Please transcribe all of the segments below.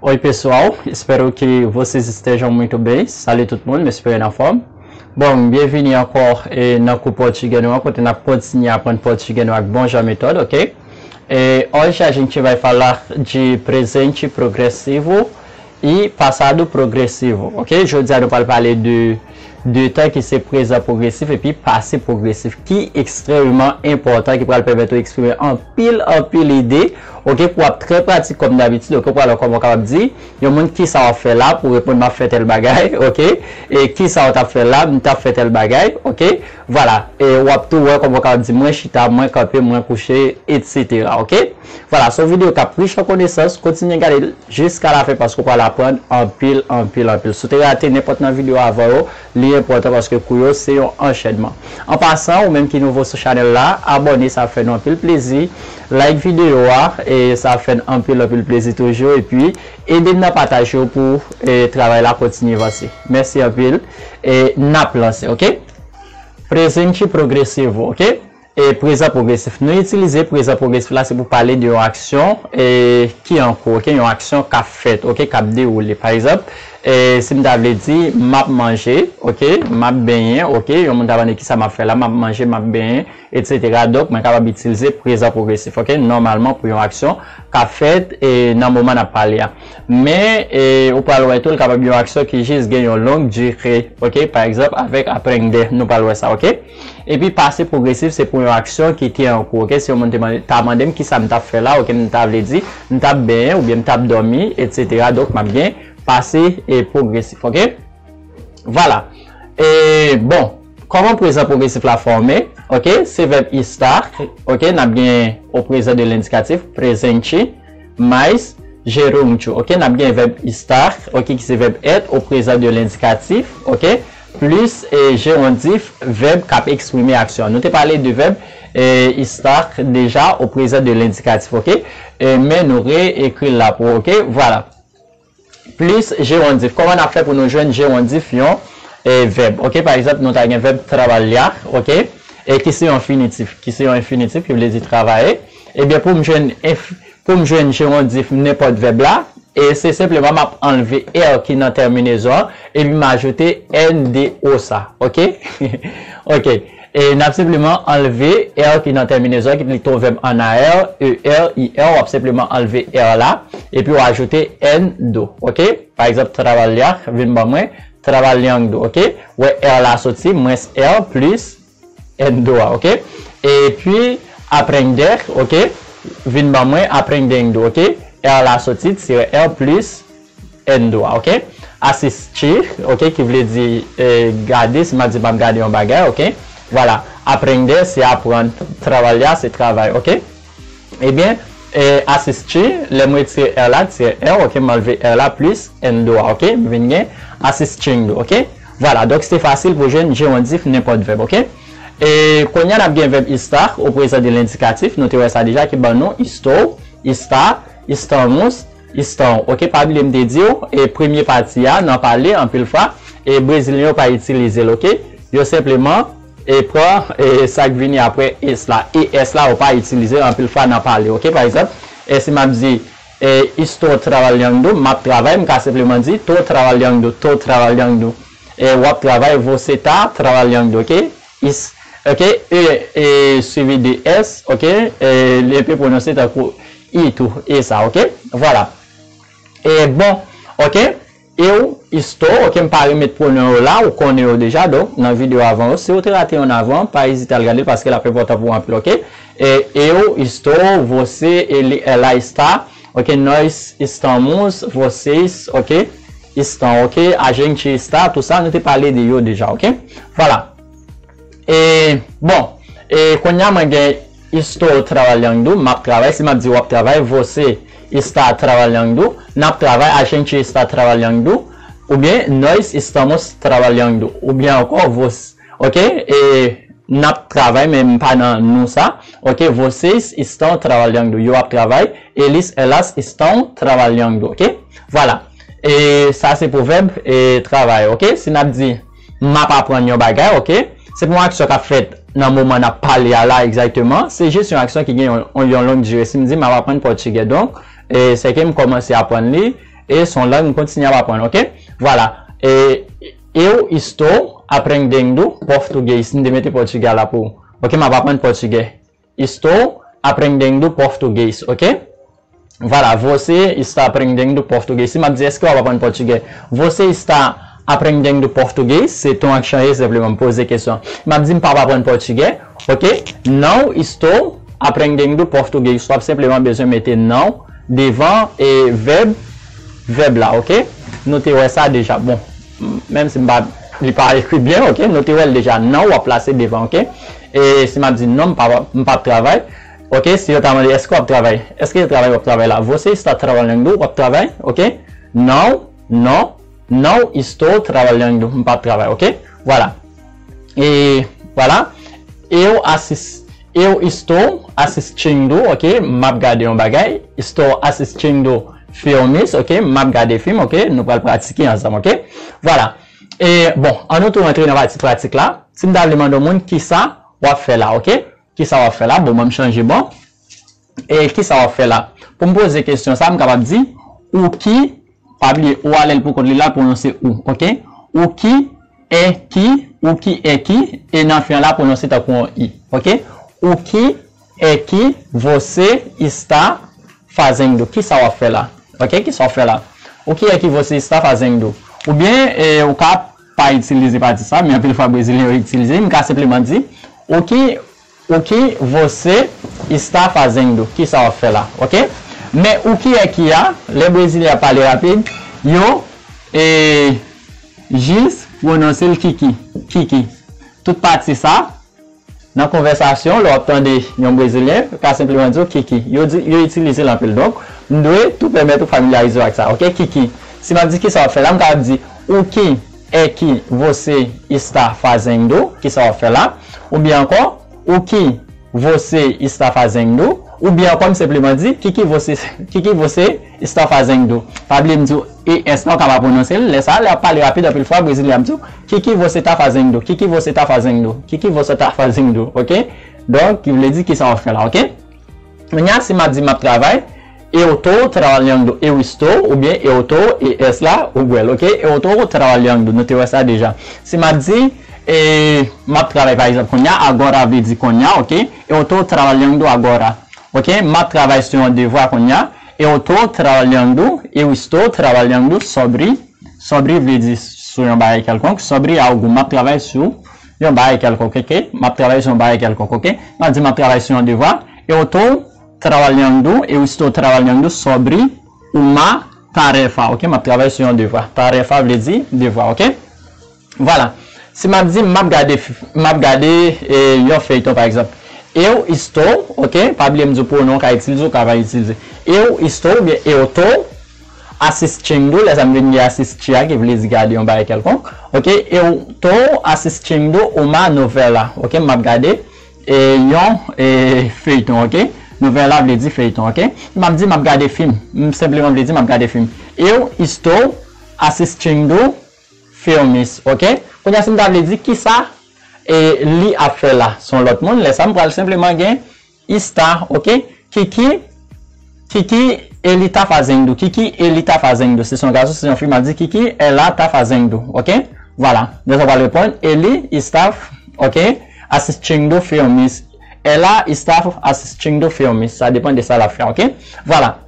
Oi pessoal, espero que vocês estejam muito bem. Salut tout le monde, j'espère en forme. Bon, bienvenue encore dans o português no quando nós continuamos a aprender português avec bonne méthode, ok? E hoje a gente vai falar de presente progressivo e passado progressivo, ok? Aujourd'hui, on va parler de temps qui c'est présent progressif et puis passé progressif, qui est extrêmement important, qui va permettre d'exprimer en pile idée, ok, pour être très pratique comme d'habitude, ok, pour alors comme on va dire, il y a un monde qui ça va faire là pour répondre à faire tel bagaille, ok, et qui ça va faire là, m'ta fait tel bagaille, ok, voilà, et on va tout voir comme on va dire, moins chita, moins campé, moins couché, etc., ok, voilà, cette vidéo qui a riche en connaissance, continuez à regarder jusqu'à la fin parce qu'on va l'apprendre en pile. Si vous avez raté n'importe quelle vidéo avant, l'important parce que c'est un enchaînement. En passant, ou même qui est nouveau sur la chaîne là, abonnez, ça fait un peu plaisir. Like vidéo et ça fait un peu plaisir toujours. Et puis, aidez-nous à partager pour travailler là, continuer aussi. Merci un peu. Et n'a lancé, ok? Présent progressif, ok? Et présent progressif. Nous utilisons présent progressif là, c'est pour parler d'une action qui est en cours, ok? Une action qu'a fait, ok? Qu'a déroulé. Par exemple, si je t'avais dit, m'a mangé, ok? M'a baigné, ok? On m'a demandé qui ça m'a fait là, m'a mangé, m'a baigné, etc. Donc, je suis capable d'utiliser présent progressif, ok? Normalement, pour une action qu'a fait et dans le moment n'a parlé. Mais, on parle de tout le capable d'une action qui juste gagne une longue durée, ok? Par exemple, avec apprendre, nous parlons de ça, ok? Et puis, passé progressif, c'est pour une action qui était en cours, ok? Si on m'a demandé qui ça m'a fait là, ok? Je t'avais dit, je t'ai bien ou bien je t'ai dormi, etc. Donc, m'a bien passé et progressif, ok? Voilà. Et bon, comment présent progressif la formé? Ok? C'est verbe estar, ok? N'a bien au présent de l'indicatif, presente, mais gerundio, ok? N'a bien verbe estar, ok? Qui c'est verbe être au présent de l'indicatif, ok? Plus gérondif, verbe qui exprimer action. Nous t'ai parlé de verbe estar déjà au présent de l'indicatif, ok? Mais nous réécrit là pour, ok? Voilà. Plus gérondif. Comment on a fait pour nous joindre gérondif et verbe? Ok, par exemple, nous avons un verbe travailler, ok, et qui c'est infinitif, qui veut dire travailler. Et bien, pour me joindre gérondif, n'importe verbe là, et c'est simplement m'enlever R qui est dans terminaison, et puis m'ajouter NDO ça, ok? Ok. Et n'a simplement enlevé R qui est dans terminaison, qui est le verbe en AR, ER, IR, on va simplement enlever R là, et puis on va ajouter NDO, ok? Par exemple, travailler, vin ba moins, travaillando, ok? Ouais, R là sorti, moins R plus NDO, ok? Et puis, apprendre, ok? Vin ba moins, apprendendo, ok? R là sorti, c'est R plus NDO, ok? Assistir, ok? Qui veut dire garder, si m'a dit pas garder un bagage, ok? Voilà, apprendre c'est apprendre, travailler c'est travail, ok? Eh bien, assister, le mot c'est R là, c'est R, ok? M'enlever R là plus NDO, ok? Venir assisting, ok? Voilà, donc c'est facile pour jeune gérondif n'importe verbe, ok? Et quand il y a bien verbe estar au présent de l'indicatif, nous avons ça déjà qui est bon nom, estou, estar, estamos, estão, ok? Pas oublier de dire, et premier partie, n'en parler en pile fois, et brésilien pas utiliser, ok? Yo simplement et prend ça qui vient après S là. Et S là, on pas utiliser en pile fois dans parler, ok? Par exemple, si m'a dit estou trabalhando, m'a travail, m'a simplement dit tô trabalhando. Et wap travail, você tá trabalhando, ok? Ok? Et suivi de S, ok? Et les peu prononcé d'un coup I tout, et ça, ok? Voilà. Et bon, ok? Eu estou, ok, me parle mettre pronom là, ou connaît déjà, donc, dans la vidéo avant, si vous avez raté en avant, pas hésiter à regarder parce que la important pour remplir, ok? Et eu estou, você, ela está, ok, nós estamos, vocês, ok? Estão, ok? A gente está, tout ça, nous t'ai parlé de eu déjà, ok? Voilà. Et bon, et quand il y a estou trabalhando, map travail, si m'a dit wap travail, você está trabalhando, nap travail, a gente está trabalhando, ou bien nós estamos trabalhando, ou bien encore você, ok? Et nap travail, même pas dans nous ça, ok? Vocês estão trabalhando, yo ap travail, elas estão trabalhando, ok? Voilà. Et ça c'est pour verbe et travail, ok? Si n'a dit m'a pas prendre yon bagay, ok? C'est pour une action qu'a fait dans le moment n'a parlé là exactement, c'est juste une action qui gagne en longue durée. Si me dit m'a apprendre portugais donc, c'est que me commencer à apprendre et son langue continue à apprendre, ok? Voilà. Et eu estou aprendendo português. Não meter português lá pour. Ok, mas vai aprender português. Estou aprendendo português, ok? Voilà, você está aprendendo português. Se me diz est-ce que vai aprender português, você está aprendendo português, c'est ton action simplement me poser question. Me diz pas aprendre português, ok? Não estou aprendendo português. Soit simplement besoin de mettre não devant et verbe là, ok? Notez ça déjà. Bon, même si je ne pas écrit bien, ok? Notez déjà non ou à placer devant, ok? Et si je dis non, je ne pas travail, ok? Si je demande est-ce qu'on travaille? Est-ce que je travaille là? Você está trabalhando ou travail, ok? Non, non, não estou trabalhando, je pas travail, ok? Voilà. Et voilà. Eu estou assistindo, ok? Map garder un bagay. Estou assistindo filmes, ok? Map garder film, ok? Nous allons pratiquer ensemble, ok? Voilà. Et bon, en nous rentrer dans la partie pratique là, si nous demandons au monde qui ça va faire là, ok? Qui ça va faire là? Bon, moi, je change bon. Et qui ça va faire là? Pour me poser question, ça, je suis capable de dire, ou qui, pas oublier, ou aller pour qu'on là, prononcer ou, ok? Ou qui est qui, et dans le là, prononcer ta con i, ok? O que é que você está fazendo? Que ça va faire là? Ok? Que ça va faire là? O que é que você está fazendo? Ou bien, o cas pas utilisé par ça, mais un peu de fois brésilien utilisé, mais simplement dit, o que você está fazendo? Que ça va faire là? Ok? Mais o que é que a, les brésiliens parlent rapide, yo, Gilles prononce le kiki. Toute partie ça, dans la conversation, l'obtenez un brésilien, car simplement dire kiki. Yo utilise l'appel. Donc, nous devons tout permettre de familiariser avec ça. Ok, kiki. Si je dis que ça va faire là, je vais dire o que é que você está fazendo, que ça va faire là, ou bien encore, o que você está fazendo, ou bien encore, simplement dire que você está fazendo. Pas oublier me dire et est-ce qu'on va prononcer, laisse ça, parler rapide après le fois brésilien me dire que você está fazendo, que você está fazendo, que você está fazendo, ok? Donc, il veut dire que ça va faire là, ok? Maintenant, si je dis ma travail, eu estou trabalhando, eu estou, ou bien eu estou e es lá, ou well, ok? Eu estou trabalhando, notez ça déjà. Si je dis ma travail, par exemple, konya, agora veut dire konya, ok? Eu estou trabalhando agora, ok? Ma travail sur un devoir konya. Eu estou trabalhando sobre veut dire sur un bail quelconque, sobre algo, ma travail sur un bail quelconque, ok? Ma travail sur un bail quelconque, ok? Ma dit ma travail sur un devoir, eu estou trabalhando sobre uma tarefa, ok? Ma travail sur un devoir, tarefa veut dire devoir, ok? Voilà. Si ma dit m'a regarder un feuilleton par exemple, eu estou, ok? Pas oublier me pronom qu'a utiliser ou qu'a va utiliser. Eu estou, bien, eu estou assistindo, les amis viennent assistir, qui veut dire regarder un bail quelconque, ok? Eu estou assistindo uma novela, ok? M'a regarder un feuilleton, ok? Novela veut dire feuilleton, ok? M'a dit m'a regarder film, simplement veut dire m'a regarder film. Eu estou assistindo filmes, ok? Quand il y a veut dire qui ça et li a fait là, son l'autre monde, les amis parlent simplement gain está, ok? Kiki ele tá fazendo. Kiki ele tá fazendo. Se son garçon, se son filho m'a dit Kiki ela tá fazendo. Ok? Voilà. Donc, on va répondre. Ele está, ok? Assistindo filmes. Ela está assistindo filmes. Ça dépend de ça la faire. Ok? Voilà.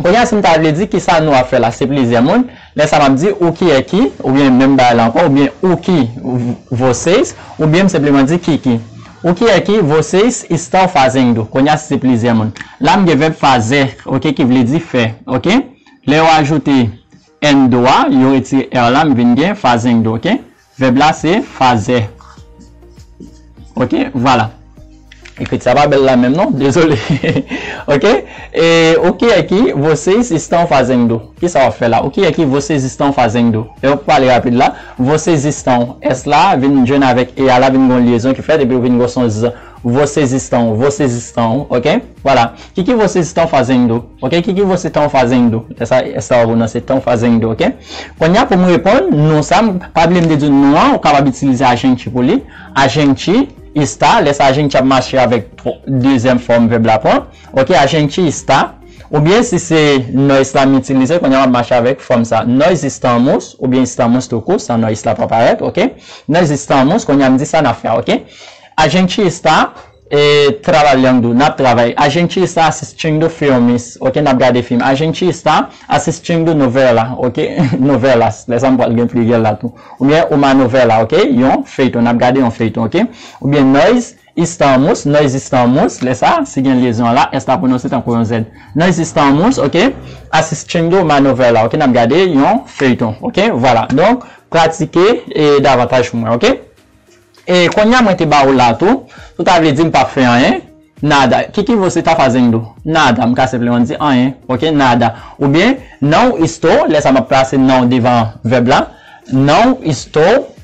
Quand il y a si m't'a dit qui ça nous a fait là, c'est plusieurs monde. Là, ça m'a dit ou qui est qui, ou bien même là encore, ou bien ou qui vocês, ou bien simplement dit qui. O que é que vocês estão fazendo? Conhece esse plusieurs monde. Là, je vais fazer, ok, qui veut dire faire, ok? Là, eu ajouter doa, eu retire là, je viens bien fazendo, ok? Verbe là, c'est fazer. Ok, voilà. Écoute, ça va belle là même, non? Désolé. Ok? E o que é que vocês estão fazendo? O que ça va faire là? O que é que vocês estão fazendo? Eu vou parler rapide là. Vocês estão. Est là, vient joindre avec et là, vient une liaison qui fait depuis vient une son vocês estão, ok? Voilà. O que vocês estão fazendo? Ok? O que vocês estão fazendo? Essa vocês estão fazendo, ok? Quando pour me répondre, nous sommes pas besoin de dire non, on capable d'utiliser agente pour lui. Agente está, laisse agente marcher avec deuxième forme verbe là point. Ok, agente está, Ou bien si c'est noise la m'utiliser, qu'on a marché avec forme ça. Noise estamos, ou bien estamos tout court, ça noise la pas paraître, ok? Noise estamos, qu'on a me dit ça n'a faire, ok? A gente está trabalhando, na trabalho. A gente está assistindo filmes, ok? Na regarder film. A gente está assistindo novela, ok? Novelas. L'exemple alguém pluguel là tout. Ou bien uma novela, ok? Yon feito, na regarder un feito, ok? Ou bien nós estamos, ça, c'est une liaison là, está prononcé encore un Z. Nós estamos, ok? Assistindo uma novela, ok? Na regarder yon feito, ok? Voilà. Donc, pratiquer davantage pour moi, ok? E quando a mãe te barulho lá, tu tá dizendo para fazer nada. O que você tá fazendo? Nada. Me simplesmente dizer ok, nada. Ou bien, não estou, laisse-moi placer não devant verbe là. Não estou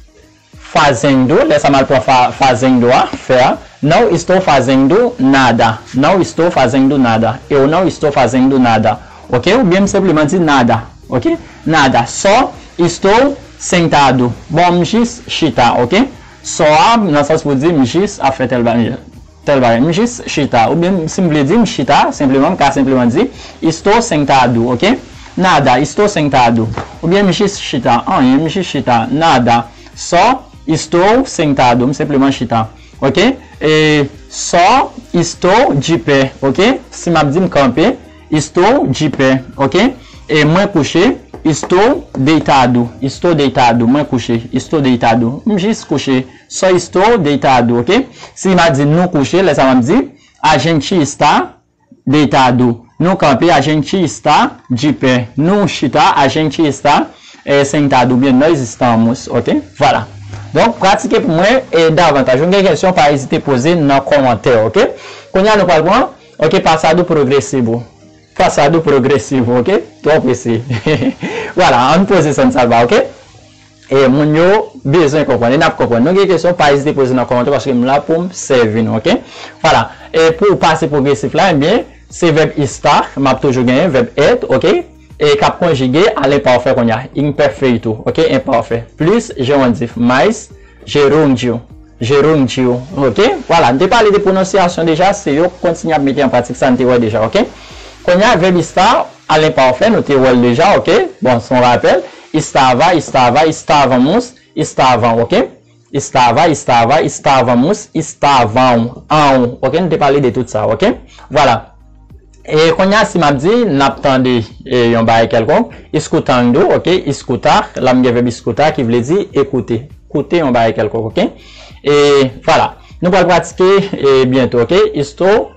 fazendo, laisse-moi fazendo faire. Não estou fazendo nada. Não estou fazendo nada. Eu não estou fazendo nada. Ok? Ou bien simplesmente dizer nada. Ok? Nada. Só estou sentado. Bom, gis chita, ok? Só nós podemos dizer mjis a fait tel baré, mjis chita, ou bien simplesmente dizer chita, simplesmente dizer estou sentado, ok? Nada, estou sentado. Ou bien mjis chita, mjis chita, nada, só estou sentado, simplesmente chita, ok? E só estou de pé, ok? Se m'a dit me camper, estou de pé, ok? E moi couché, estou deitado, moi couché, estou deitado, mjis couché. Só estou deitado, ok? Se m'a dit não coucher, laisse me dizer a gente está deitado. No campo, a gente está de pé. No chita, a gente está sentado. Bien, nós estamos, ok? Voilà. Donc, pratiquer pour moi est davantage. Une question, pas hésiter à poser dans les commentaires, ok? Quand nous parlons, ok, passado progressivo. Passado progressivo, ok? Trop précis. Voilà, on pose ça, ça va, ok? Et mon yo besoin comprendre, n'a pas comprendre. Donc, question pas hésiter à poser dans les commentaires parce que je là pour me servir, ok? Voilà. Et pour passer progressif là, eh bien, c'est verbe estar, m'a toujours gagné, verbe être, ok? Et cap conjugué à l'imparfait qu'on a, imperfeito, ok? Imparfait. Plus gerundif, mais gerundio, ok? Voilà. De parler de prononciation déjà, c'est yo continuer à mettre en pratique ça, on déjà, ok? Qu'on a verbe estar à l'imparfait, nous t'es déjà, ok? Bon, si on rappelle. Estava, estávamos, estavam, ok? Estávamos, estavam, ok? Nous te parlé de tout ça, ok? Voilà. Et quand on si m'a dit, n'attendez, yon bail quelconque, escutando, ok? Escutar, la m'y verbe escutar qui veut dire écouter. Écouter, yon bail quelconque, ok? Et voilà. Nous allons pratiquer bientôt, ok? Estou,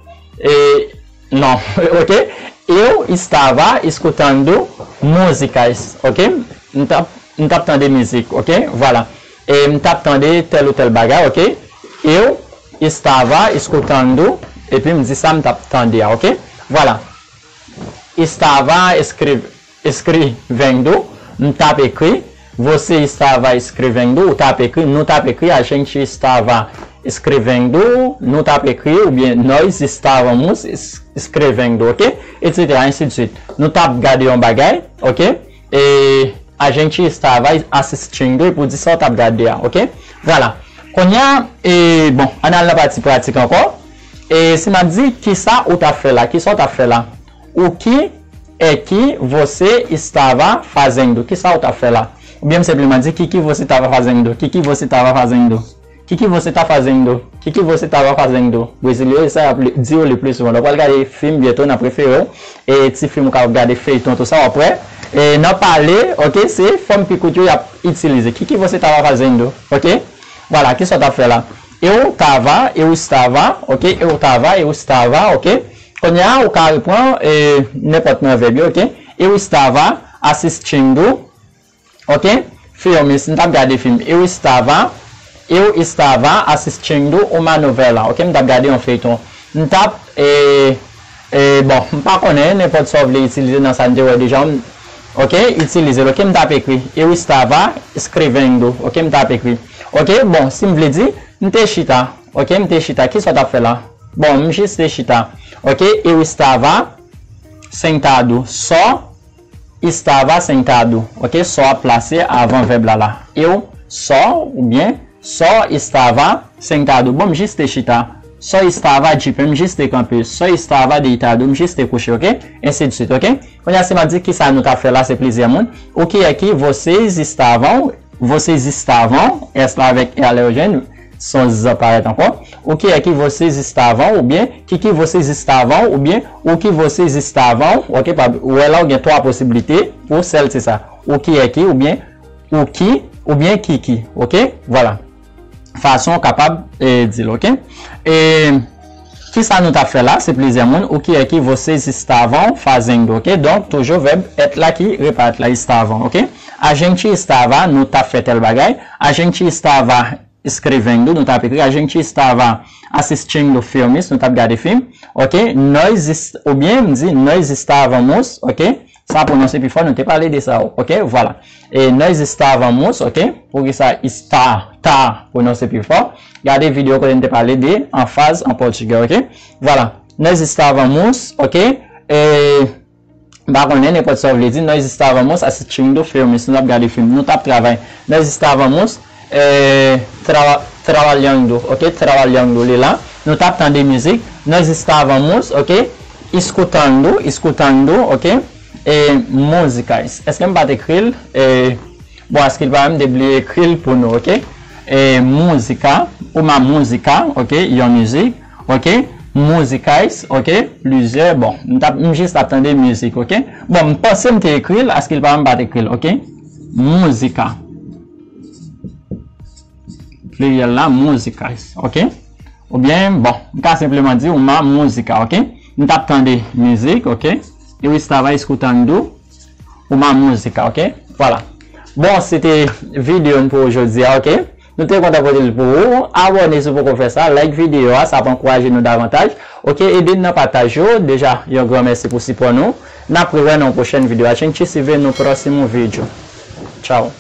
non, ok? Eu estava escutando músicas, ok? M't'attendais musique, ok? Voilà. Et m't'attendais tel ou tel bagage, ok? Eu estava escutando, et puis me dit ça m't'attendais, ok? Voilà. Estava escrevendo, m't'ap écrit, você estava escrevendo, ou t'ap écrit, nous t'ap écrit, a gente estava escrevendo, nous t'ap écrit, ou bien nós estávamos escrevendo, ok? Etc. Ainsi de suite. Nous t'ap gardé un bagage, ok? Et a gente estava assistindo e por dizer só t'ap gardé, ok? Voilà. Qu'on y a, et bon, on a la partie pratique encore. Et si m'a dit qui ça ou t'as fait là, qui ça t'as fait là? Ou qui é que você estava fazendo? Que ça ou t'as fait là? Ou bien simplement dire que você estava fazendo? Que você estava fazendo? Que você está fazendo? Que você estava fazendo? Brasileiro, ça dit le plus souvent. Donc, on va regarder film bientôt, on a préféré. Et si film, on va regarder feuilleton, tout ça après. Et non parler, ok, c'est forme que tu as utilisé. Que você estava fazendo? Ok? Voilà, que ça t'a fait là? Eu estava, ok? Eu estava, ok? Quando y a o cara répond, n'importe quel verbe, ok? Eu estava assistindo, ok? Filmes, não tá regardando filme. Eu estava assistindo uma novela, ok? Não tá regardando um feuilleton. Não tá, bon, pas connaître, n'importe só vle utiliser dans sa vidéo déjà, ok? Utiliser, ok? Não tá écrit. Eu estava escrevendo, ok? Não tá écrit. Ok? Bon, si me vle dire, m'te chita, ok? M'te chita, que ça t'a fait là? Bon, m'te chita, ok? Eu estava sentado, só estava sentado, ok? Só placé avant verbe là. Eu só, ou bien, só estava sentado. Bom, juste chita. so estava de pé, m'jiste campé, so estava deitado, m'jiste couché, ok? Ainsi de suite, ok? Quando você vai dizer que ça nous t'a fait là, c'est plaisir, moun. O que é que vocês estavam, esta avec allergène, sans apparaître encore. O que é que vocês estavam, ou bien, que vocês estavam, ou bien, o que vocês estavam, ok? Ou là, il y a trois possibilités, pour celle, c'est ça. O que é que, ou bien, o qui, ou bien qui, ok? Voilà. Façon capable de dire, ok? Et qui ça nous a fait là, c'est plaisir, moun, ou qui est que vocês estavam fazendo, ok? Donc, toujours verbe être là qui répète là, estavam, ok? A gente estava, nous t'a fait tel bagay, a gente estava escrevendo, nous t'a écrit, a gente estava assistindo filmes, nous t'a regardé film, ok? Nós, ou bien, me dit, nós estávamos, ok? Ça prononcer plus fort, nous t'ai parlé de ça, ok? Voilà. Et nós estávamos, ok? Pour que ça, ta, prononcer plus fort. Regardez la vidéo que nous t'ai parlé de, en phase, en portugais, ok? Voilà. Nós estávamos, ok? Et, bah, on est n'importe ça, vous dire, nós estávamos assistindo filmes, nous avons regardé film, nous t'avons travaillé. Nós estávamos, trabalhando, ok? Trabalhando, là. Nous t'avons entendu musique. Nós estávamos, ok? Escutando, ok? Et musicais. Est-ce que je vais écrire? Bon, est-ce qu'il va me débler écrire pour nous, ok? Et musica, ou ma musica, ok? Your music, ok? Musicais, ok? Plusieurs, bon, je juste attendre musique, ok? Bon, je pense que je écrire, est-ce qu'il va me écrire, ok? Musica. Pluriel là, musicais, ok? Ou bien, bon, je vais simplement dire, ou ma musica, ok? Je vais attendre musique, ok? Eu estava escutando uma música, ok? Voilà. Bon, c'était vidéo pour aujourd'hui, ok? Nous sommes contents pour vous. Abonnez-vous pour faire ça. Like vidéo, ça va encourager nous davantage. Ok? Aidez-nous à partager. Déjà, un grand merci pour nous. Nous prévoyons une prochaine vidéo. Suivez nos prochaines vidéos. Ciao.